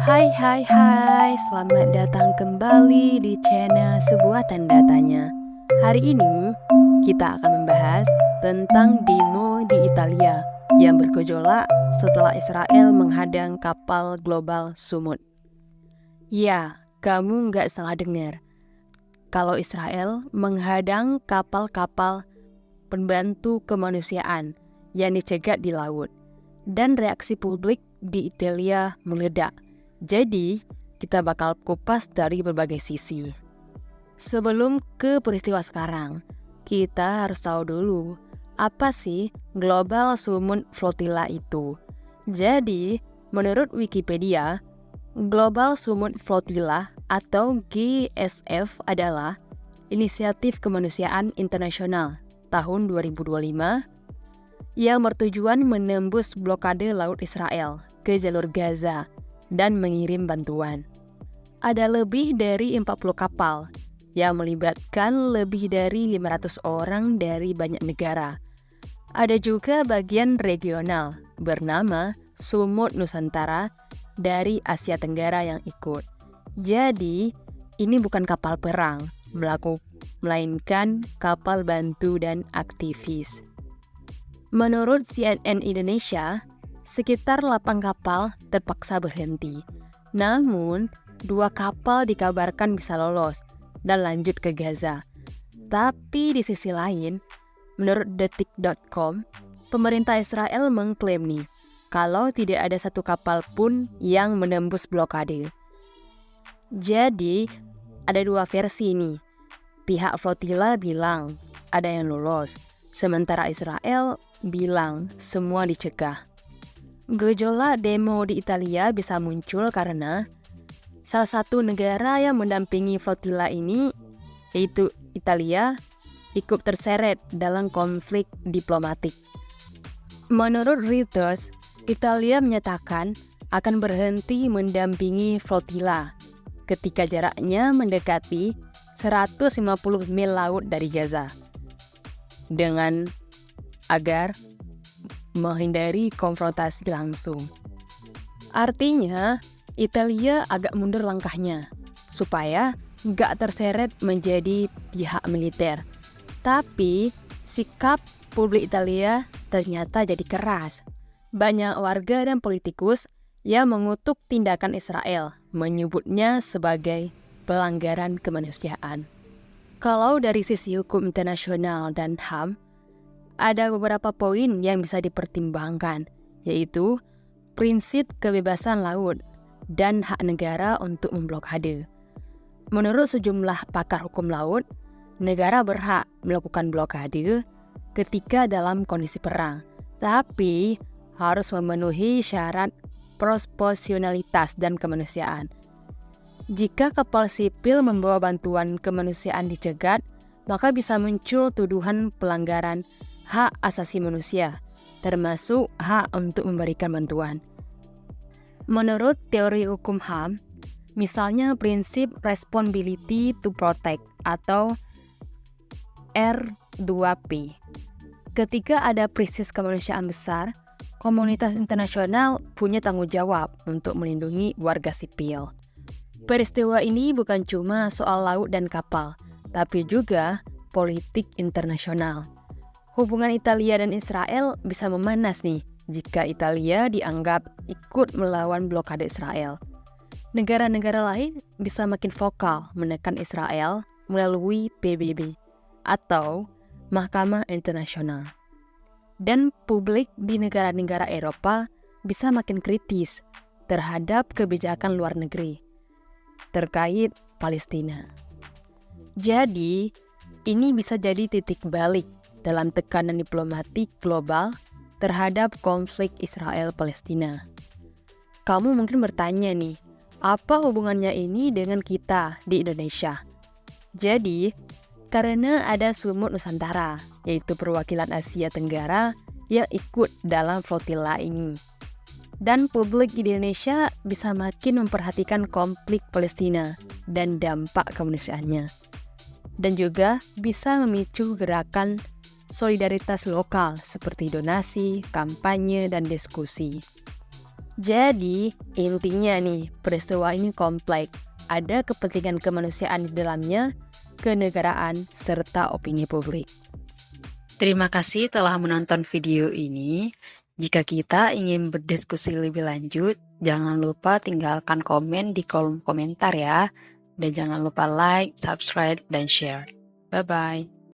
Hai, selamat datang kembali di channel Sebuah Tanda Tanya. Hari ini kita akan membahas tentang demo di Italia yang bergejolak setelah Israel menghadang kapal global Sumut. Ya, kamu nggak salah dengar. Kalau Israel menghadang kapal-kapal pembantu kemanusiaan yang dicegat di laut, dan reaksi publik di Italia meledak. Jadi, kita bakal kupas dari berbagai sisi. Sebelum ke peristiwa sekarang, kita harus tahu dulu apa sih Global Sumut Flotilla itu. Jadi, menurut Wikipedia, Global Sumut Flotilla atau GSF adalah inisiatif kemanusiaan internasional tahun 2025 yang bertujuan menembus blokade laut Israel ke jalur Gaza dan mengirim bantuan. Ada lebih dari 40 kapal yang melibatkan lebih dari 500 orang dari banyak negara. Ada juga bagian regional bernama Sumut Nusantara dari Asia Tenggara yang ikut. Jadi, ini bukan kapal perang, melainkan kapal bantu dan aktivis. Menurut CNN Indonesia, sekitar 8 kapal terpaksa berhenti. Namun, 2 kapal dikabarkan bisa lolos dan lanjut ke Gaza. Tapi di sisi lain, menurut detik.com, pemerintah Israel mengklaim nih, kalau tidak ada satu kapal pun yang menembus blokade. Jadi, ada 2 versi nih. Pihak flotilla bilang ada yang lolos, sementara Israel bilang semua dicegah. Gejolak demo di Italia bisa muncul karena salah satu negara yang mendampingi flotilla ini, yaitu Italia, ikut terseret dalam konflik diplomatik. Menurut Reuters, Italia menyatakan akan berhenti mendampingi flotilla ketika jaraknya mendekati 150 mil laut dari Gaza, dengan agar menghindari konfrontasi langsung. Artinya, Italia agak mundur langkahnya, supaya nggak terseret menjadi pihak militer. Tapi, sikap publik Italia ternyata jadi keras. Banyak warga dan politikus yang mengutuk tindakan Israel, menyebutnya sebagai pelanggaran kemanusiaan. Kalau dari sisi hukum internasional dan HAM, ada beberapa poin yang bisa dipertimbangkan, yaitu prinsip kebebasan laut dan hak negara untuk memblokade. Menurut sejumlah pakar hukum laut, negara berhak melakukan blokade ketika dalam kondisi perang, tapi harus memenuhi syarat proporsionalitas dan kemanusiaan. Jika kapal sipil membawa bantuan kemanusiaan dicegat, maka bisa muncul tuduhan pelanggaran hak asasi manusia, termasuk hak untuk memberikan bantuan. Menurut teori hukum HAM, misalnya prinsip responsibility to protect atau R2P. Ketika ada krisis kemanusiaan besar, komunitas internasional punya tanggung jawab untuk melindungi warga sipil. Peristiwa ini bukan cuma soal laut dan kapal, tapi juga politik internasional. Hubungan Italia dan Israel bisa memanas nih jika Italia dianggap ikut melawan blokade Israel. Negara-negara lain bisa makin vokal menekan Israel melalui PBB atau Mahkamah Internasional. Dan publik di negara-negara Eropa bisa makin kritis terhadap kebijakan luar negeri terkait Palestina. Jadi, ini bisa jadi titik balik dalam tekanan diplomatik global terhadap konflik Israel-Palestina. Kamu mungkin bertanya nih, apa hubungannya ini dengan kita di Indonesia? Jadi, karena ada Sumut Nusantara, yaitu perwakilan Asia Tenggara yang ikut dalam flotilla ini. Dan publik di Indonesia bisa makin memperhatikan konflik Palestina dan dampak kemanusiaannya. Dan juga bisa memicu gerakan solidaritas lokal seperti donasi, kampanye, dan diskusi. Jadi, intinya nih, peristiwa ini kompleks. Ada kepentingan kemanusiaan di dalamnya, kenegaraan, serta opini publik. Terima kasih telah menonton video ini. Jika kita ingin berdiskusi lebih lanjut, jangan lupa tinggalkan komen di kolom komentar ya. Dan jangan lupa like, subscribe, dan share. Bye-bye.